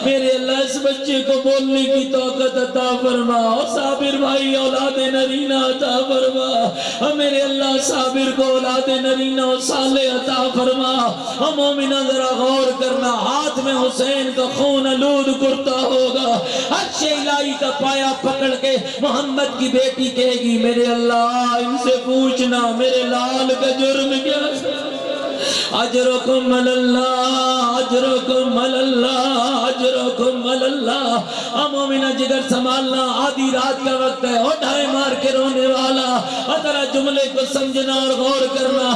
میرے اللہ اس بچے کو بولنے کی طاقت عطا فرما، اور صابر بھائی اولاد نرینہ عطا فرما، اور میرے اللہ صابر کو اولاد نرینہ و صالح عطا فرما۔ اور مومنہ ذرا غور کرنا، ہاتھ میں حسین کا خون آلود کرتا ہوگا، عرش الہی کا پایا پکڑ کے محمد کی بیٹی کہے گی میرے اللہ ان سے پوچھنا میرے لال کا جرم کیا ہے۔ اجرکم علی اللہ، اجرکم علی اللہ، اجرکم علی اللہ۔ مومنہ جگر سنبھالنا، آدھی رات کا وقت ہے، اٹھائے مار کے رونے والا، اور ذرا جملے کو سمجھنا اور غور کرنا،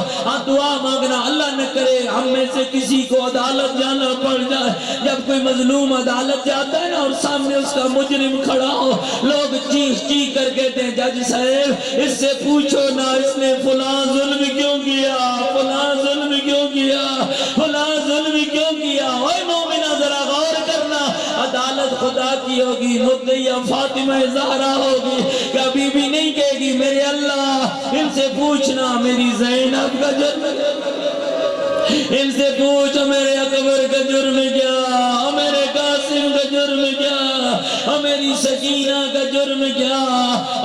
دعا مانگنا اللہ نہ کرے ہم میں سے کسی کو عدالت جانا پڑ جائے۔ جب کوئی مظلوم عدالت جاتا ہے نا اور سامنے اس کا مجرم کھڑا ہو، لوگ چیخ چیخ کر کہتے ہیں جج صاحب اس سے پوچھو نا اس نے فلاں ظلم کیوں کیا، فلاں ظلم کیوں کیا، فلاں ظلم کیوں کیا۔ اوے مومنہ ذرا غور کرنا، عدالت خدا کی ہوگی، مدعیہ فاطمہ زہرا ہوگی، کبھی بھی نہیں کہے گی میرے اللہ ان سے پوچھنا میری زینب کا جرم، ان سے پوچھو میرے اکبر کا جرم کیا، میرے قاسم کا جرم کیا، میری سکینہ کا جرم کیا۔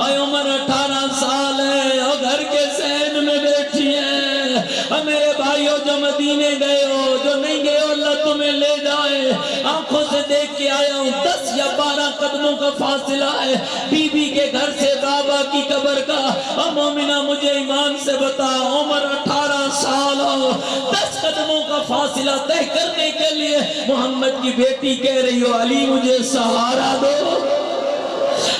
اے عمر 18 سال ہے اور گھر کے صحن میں بیٹھی ہے، اور میرے بھائیوں جو مدینے گئے ہو جو نہیں گئے ہو اللہ تمہیں لے جائے، آنکھوں سے دیکھ کے آیا ہوں 10 یا 12 قدموں کا فاصلہ ہے بی بی کے گھر سے بابا کی قبر کا۔ اور مومنہ مجھے ایمان سے بتا عمر 18 سال ہو، 10 قدموں کا فاصلہ طے کرنے کے لیے محمد کی بیٹی کہہ رہی ہو علی مجھے سہارا دو،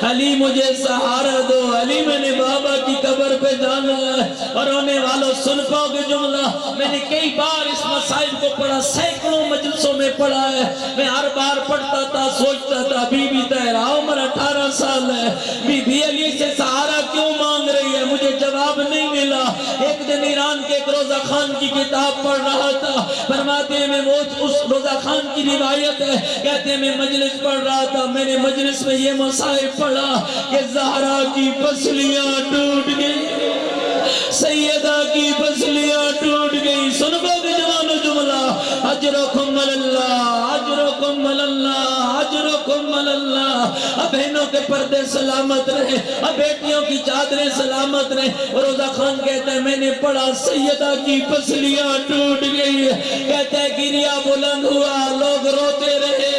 علی مجھے سہارا دو، علی میں نے بابا کی قبر پہ جانا ہے۔ اور رونے والوں سن پاؤ گے جملہ، میں نے کئی بار اس مسائل کو پڑھا، سینکڑوں مجلسوں میں پڑھا ہے، میں ہر بار پڑھتا تھا سوچتا تھا بی بی تیرا عمر 18 سال ہے، بی بی علی سے سہارا کیوں مانگ رہی ہے؟ مجھے جواب نہیں ملا۔ ایک دن ایران کے ایک روزہ خان کی کتاب پڑھ رہا تھا، فرماتے ہیں میں وہ اس روزہ خان کی روایت ہے، کہتے ہیں میں مجلس پڑھ رہا تھا، میں نے مجلس میں یہ مسائل پڑھا کہ زہرا کی پسلیاں ٹوٹ گئی، سیدہ کی پسلیاں ٹوٹ گئی۔ سن پاؤ گے جوانو جملہ، اجرکم علی اللہ، اجرکم علی اللہ، اجرکم علی اللہ۔ اب بہنوں کے پردے سلامت رہے، اب بیٹیوں کی چادریں سلامت رہے۔ روزہ خان کہتا ہے میں نے پڑھا سیدہ کی پسلیاں ٹوٹ گئی، کہتا ہے گریا بلند ہوا، لوگ روتے رہے،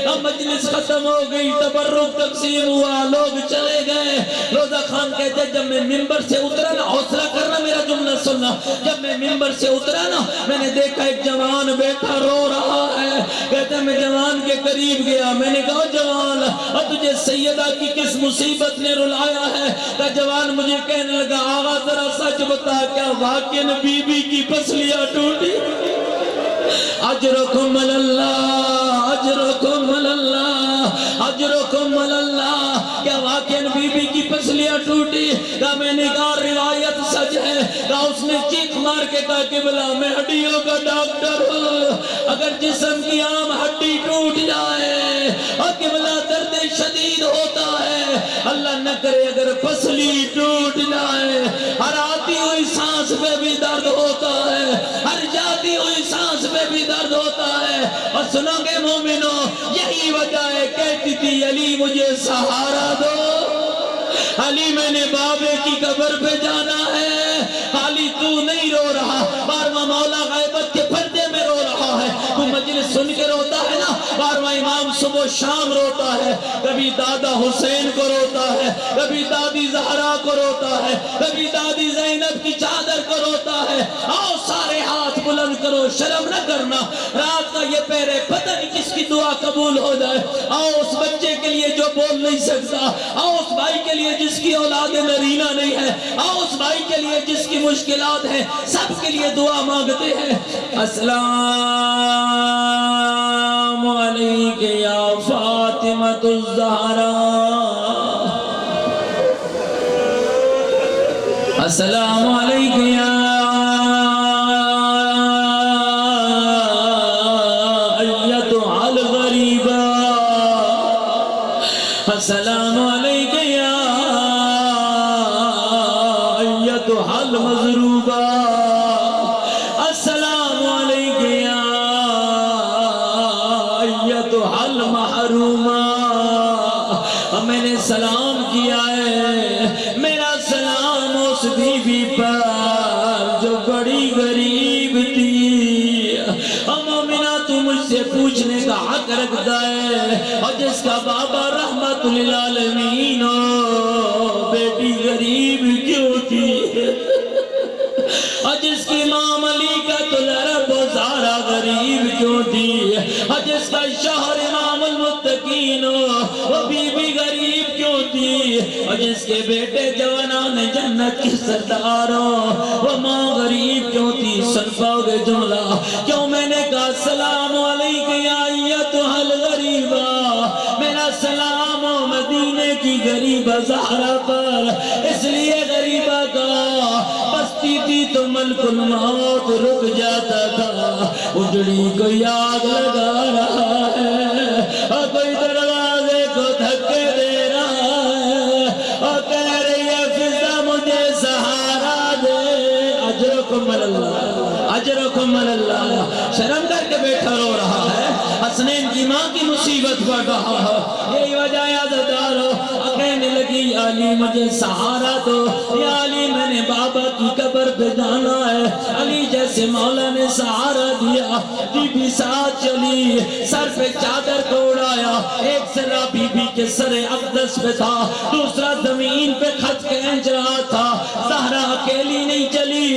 اب مجلس ختم ہو گئی، تبرک تقسیم ہوا، لوگ چلے گئے۔ روزہ خان کہتے ہیں جب میں ممبر سے اترا نا، حوصلہ کرنا میرا جملہ سننا، جب میں ممبر سے اترا نا میں نے دیکھا ایک جوان بیٹھا رو رہا ہے، کہتے ہیں میں جوان کے قریب گیا، میں نے کہا جوان اور تجھے سیدہ کی کس مصیبت نے رلایا ہے؟ کہ جوان مجھے کہنے لگا آغا ذرا سچ بتا کیا واقعاً بی بی کی پسلیاں ٹوٹی؟ اجرکم علی اللہ، اجرکم علی اللہ۔ اجرکم اللہ. کیا واقعاً بی بی کی پسلیاں ٹوٹی؟ کہا میں نے کہا روایت سچ ہے. کہا اس نے چیخ مار کے کہا قبلہ میں ہڈیوں کا ڈاکٹر ہوں، اگر جسم کی عام ہڈی ٹوٹ جائے اور قبلہ درد شدید ہوتا ہے، اللہ نہ کرے اگر پسلی ٹوٹ جائے، ہر آتی ہوئی سانس پہ بھی درد ہوتا ہے، ہر جاتی ہوئی سانس پہ بھی درد ہوتا ہے. اور سنو گے مومنوں، یہی وجہ ہے کہتی تھی علی مجھے سہارا دو، علی میں نے بابے کی قبر پہ جانا ہے. علی تو نہیں رو رہا، بارواں مولا غیبت کے پردے میں رو رہا ہے. تو مجلس سن کے روتا ہے نا، بارواں امام صبح و شام روتا ہے. کبھی دادا حسین کو روتا ہے، کبھی دادی زہرا کو روتا ہے، کبھی دادی زینب کی چادر کو روتا ہے. آؤ سارے ہاتھ بلند کرو، شرم نہ کرنا. رات کا یہ پہرے پتہ نہیں کس کی دعا قبول ہو جائے. آؤ اس بچے کے لیے جو بول نہیں سکتا، آؤ اس بھائی کے لیے جس کی اولاد نرینہ نہیں ہے، آؤ اس بھائی کے لیے جس کی مشکلات ہیں، سب کے لیے دعا مانگتے ہیں. السلام علیک یا فاطمہ الزہرا، السلام علیک یا ایتھا الغریبہ، السلام علیک یا ایتھا المظلومہ، السلام علیک یا ایتھا المحرومہ. میں نے سلام کیا ہے، میرا سلام اس بی بی پر جو بڑی غریب تھی. مومنہ تو مجھ سے پوچھنے کا حق رکھتا ہے، اور جس کا بابا رحمت للعالمین ہو، بیٹی غریب کیوں تھی؟ اور جس کی امام علی کا العرب و زہرا غریب کیوں تھی؟ اور جس کا شوہر امام المتقین ہو، وہ بی بی غریب کیوں تھی؟ اور جس کے بیٹے جوانان جنت کی سردار ہو، وہ ماں غریب کیوں تھی؟ سن پاؤ گے جملہ کیوں میں نے کہا السلام علیک یا ایتھا الغریبہ؟ میرا سلام ہو مدینے کی غریبہ زہرا پر، اس لیے غریبہ کا بستی تھی تو ملک الموت رک جاتا تھا. اجڑی کو یاد لگا رہا ہے، اور کوئی دروازے کو دھکے دے رہا ہے، اور کہہ رہی ہے فضا مجھے سہارا دے. اجرکم اللہ، اجرکم اللہ. شرم کر کے بیٹھا رو رہا ہے، حسنین کی ماں کی مصیبت بڑھ رہا ہے. یہی وجہ عزتدارو، کہنے لگی یا علی مجھے سہارا دو، یا علی میں نے بابا کی قبر پہ جانا ہے. علی جیسے مولا نے سہارا دیا، بی بی ساتھ چلی، سر پہ چادر کو اڑایا. ایک سرا بی بی کے سر اقدس پہ تھا، دوسرا زمین پہ خط کھینچ رہا تھا. زہرا اکیلی نہیں چلی،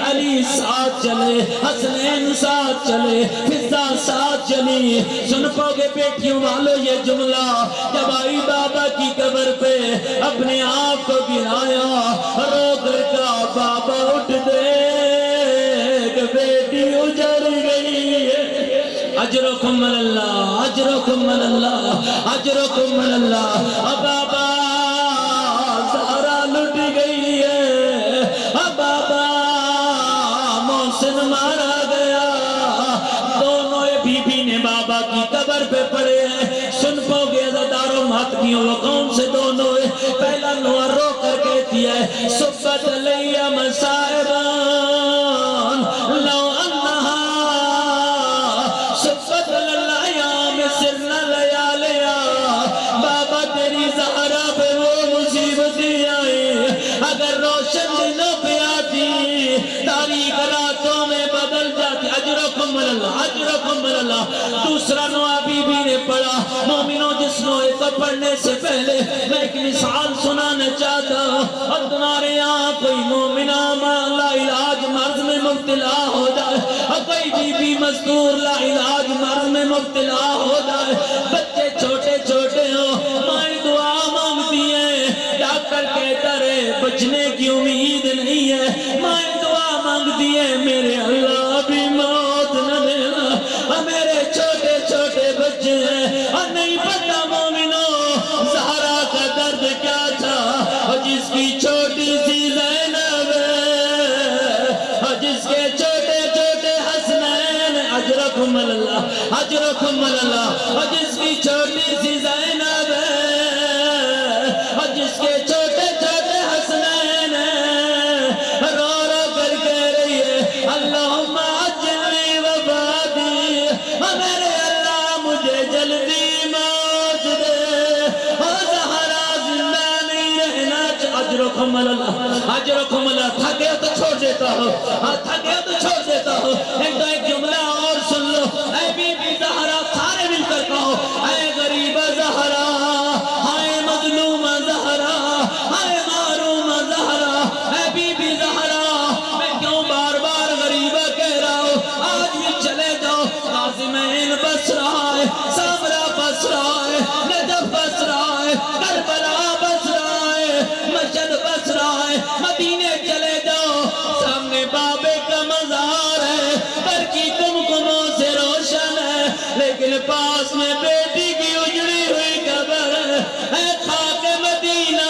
علی ساتھ چلے، حسنین ساتھ چلے، فضا ساتھ چلی. سن پاؤ گے بیٹیوں والو یہ جملہ، جب آئی بابا کی قبر پہ اپنے آپ کو گرایا، رو کر کہا بابا اٹھ دیکھ بیٹی اجڑ گئی ہے. اجرکم اللہ، اجرکم اللہ، اجرکم اللہ. بابا زہرا لٹ گئی ہے، بابا محسن مارا گیا. دونوں بی بی نے بابا کی قبر پہ پڑے ہیں. سن پاؤ گے عزتدارو ماتمیوں، وہ کون سے دونوں ہیں؟ پہلا نوہ رو کر کہتی ہے صبت علیہ مصائبان لو انہا صبت للعیام سرن لیالیا. بابا تیری زہرا پہ وہ مصیبتیں آئی، اگر روشن دنوں پہ آتی تاریخ راتوں میں بدل جاتی. اجرکم اللہ، اجرکم اللہ. دوسرا نوہ بی بی نے پڑھا. مومنوں جس نوے کو پڑھنے سے پہلے میں ایک مثال سنانا چاہتا ہوں. اور تمہارے یہاں کوئی مومنہ لا علاج مرض میں مبتلا ہو جائے، اور کوئی بی بی مزدور لا علاج مرض میں مبتلا ہو جائے، بچے چھوٹے چھوٹے ہوں، مائیں دعا مانگتی ہیں، ڈاکٹر کہتا رہے بچنے کی امید نہیں ہے، مائیں دعا مانگتی ہیں میرے اللہ بھی موت نہ دینا. اور میرے چھوٹے چھوٹے بچے ہیں، اور نہیں پتہ مومنوں اجرکم اللہ اجرکم اللہ اور جس کی چھوٹی سی زینب ہے اور جس کے چھوٹے چھوٹے حسنین ہیں رو رو کر کہہ رہی ہے اللہم عجلنی وفاتی میرے اللہ مجھے جلدی موت دے اور زہرا زندہ نہیں رہنا اجرکم اللہ اجرکم اللہ تھکے تو چھوڑ دیتا ہو تھکے تو چھوڑ دیتا ہو ایک جملہ اور سن لو اے بی بی زہرا سارے مل کر کہو اے غریب زہرا ہائے مظلوم زہرا ہائے معروم زہرا اے بی بی زہرا میں کیوں بار بار غریبہ کہہ رہا ہوں آج بھی چلے جاؤ قاسمین بس رہا ہے سامرا بس رہا ہے نجف بس رہا ہے کربلا بس رہا ہے مشہد بس رہا ہے مدینے چلے جاؤ سامنے بابے کا مزار ہے پر کی کمکموں سے روشن ہے لیکن پاس میں بیٹی کی اجڑی ہوئی قبر ہے اے خاک مدینہ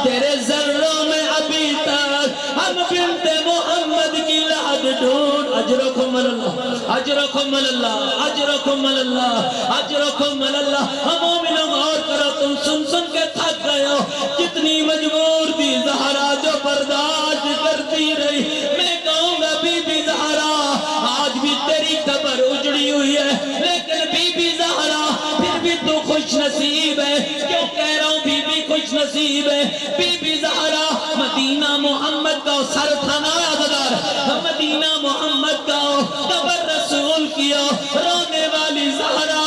تیرے ذروں میں ابھی تک ہم بنت محمد کی لحد ڈھونڈ اجرکم اللہ اجرکم اللہ اجرکم اللہ اجرکم اللہ مومنوں غور کرو تم سن کے تھک گئے ہو کتنی مجبور تھی زہرا جو برداشت کرتی رہی میں کہوں گا بی بی زہرا آج بھی تیری قبر اجڑی ہوئی ہے لیکن بی بی زہرا پھر بھی تو خوش نصیب ہے کیوں کہہ رہا ہوں بی بی خوش نصیب ہے بی بی زہرا مدینہ محمد کا سر تھانا عزدار مدینہ محمد کا قبر رسول کیا رونے والی زہرا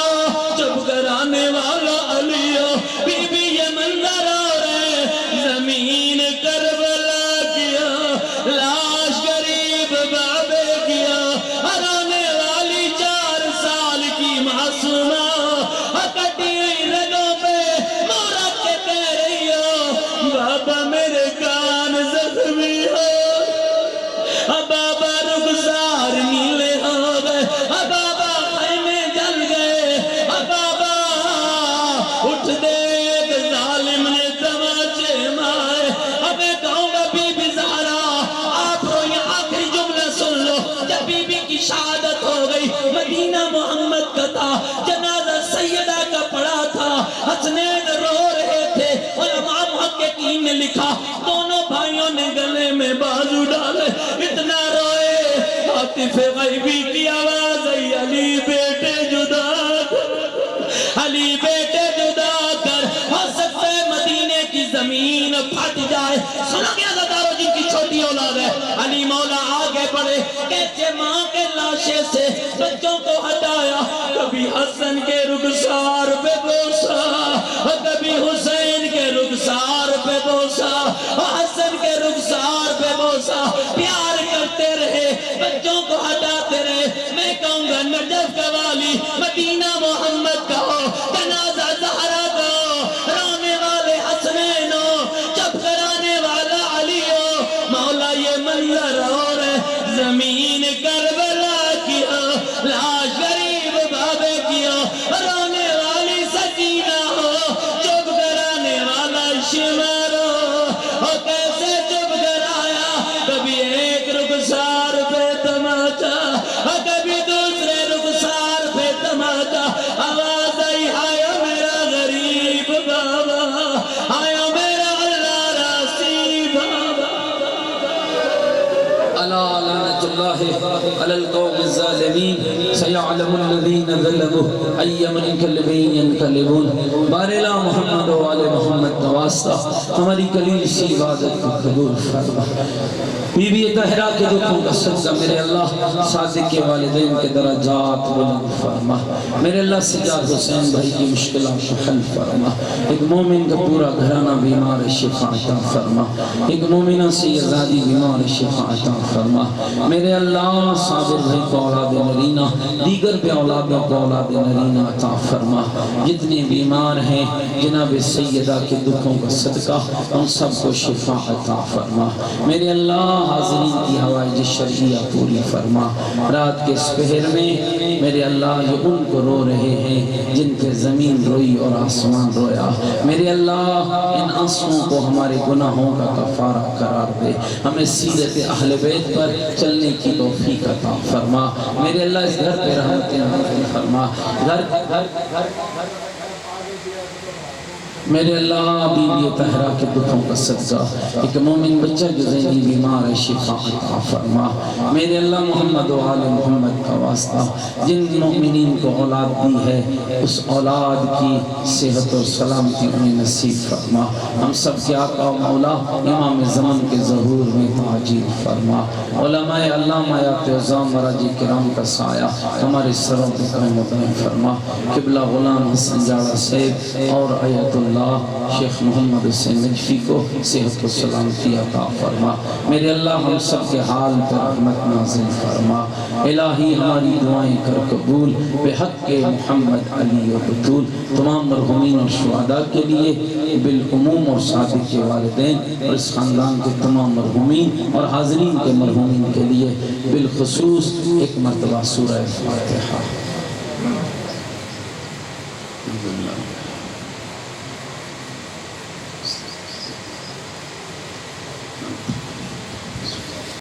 چپ کرانے والا علی بی بی یہ منظر ہو رہے زمین کربلا کیا لاش غریب بابے کیا رونے والی 4 سال کی معصومہ کٹی ہوئی رگوں پہ مورا کے کہہ رہی ہو بابا میرے کان زخمی ہو بابا رخسار نیلے ہو گئے بابا خیمے جل گئے بابا اٹھ دے ایک ظالم نے تماچے مارے میں کہوں گا بی بی زہرا آپ رو یہ آخری جملہ سن لو جب بی بی کی شہادت ہو گئی مدینہ محمد کا تھا جنازہ سیدہ کا پڑا تھا حسنین رو رہے تھے علماء محققین نے لکھا دونوں بھائیوں نے گلے میں بازو ڈالے اتنا روئے عاطف غیبی کی آواز آئی علی بیٹے جدا علی بیٹے جدا کر ہو سکتا ہے مدینے کی زمین پھٹ جائے سنو کیا زدارو جن کی چھوٹی اولاد ہے علی مولا آگے بڑھے کیسے ماں کے لاشے سے بچوں کو ہٹایا کبھی حسن کے رخسار پہ بوسا کبھی حسین کے رخسار پہ بوسا حسن کے رخسار پہ بوسا پیار کرتے رہے بچوں کو ہٹاتے رہے میں کہوں گا نجف کا والی مدینہ محمد کا ہو جنازہ زہرا کا ہو رونے والے حسنین ہو چپ کرانے والا علی ہو مولا یہ منظر ہو رہے زمین کربلا کی ہو لاش غریب بابے کی ہو رونے والی سکینہ ہو چپ کرانے والا شمار ہو کیسے چپ کرایا کبھی ایک رخسار پہ تماچا کبھی دوسرے رخسار پہ تماچا آواز آئی آیا میرا غریب بابا آیا میرا اللہ راسی بابا الا لعنت اللہ علی القوم الظالمین سیعلم الذین ظلموا ای منقلبین ینقلبون بارلا محمد و آل محمد کا واسطہ ہماری قلیل سی عبادت کو قبول فرما بی بی طاہرہ کے دکھوں کا صدقہ میرے اللہ صادق کے والدین کے درجات بلند فرما میرے اللہ سجاد حسین بھائی کی مشکلات کو حل فرما ایک مومن کا پورا گھرانہ بیمار شفا عطا فرما ایک مومنہ سی آزادی بیمار شفا عطا فرما میرے اللہ صابر بھائی کو اولاد نرینہ دیگر بھی اولادوں کو اولاد نرینہ عطا فرما جتنے بیمار ہیں جناب سیدہ کے دکھوں کا صدقہ ان سب کو شفا عطا فرما میرے اللہ حاضرین کی حوائج شرعیہ پوری فرما رات کے اس پہر میں میرے اللہ یہ ان کو رو رہے ہیں جن پہ زمین روئی اور آسمان رویا میرے اللہ ان آنسوؤں کو ہمارے گناہوں کا کفارہ قرار دے ہمیں سیرت اہل بیت پر چلنے چلنے کی توفیق عطا فرما میرے اللہ اس گھر پہ رحمتیں نازل فرما میرے اللہ بیوی طاہرہ کے دکھوں کا صدقہ ایک مومن بچہ جو ذہنی بیمار ہے شفا عطا فرما میرے اللہ محمد و آل محمد کا واسطہ جن مومنین کو اولاد دی ہے اس اولاد کی صحت اور سلامتی انہیں نصیب فرما ہم سب کے آقا و مولا امام زمن کے ظہور میں تعجیل فرما علماء علامہ عظام مراجع کرام کا سایہ ہمارے سروں پہ قائم و دائم فرما قبلہ غلام حسن جاڑا سید اور ایت اللہ شیخ محمد حسین نجفی کو صحت و سلامتی عطا فرما میرے اللہ ہم سب کے حال پر رحمت نازل فرما الہی ہماری دعائیں کر قبول بحق محمد علی و بطول تمام مرحومین اور شہداء کے لیے بالعموم اور صادق کے والدین اور اس خاندان کے تمام مرحومین اور حاضرین کے مرحومین کے لیے بالخصوص ایک مرتبہ سورہ فاتحہ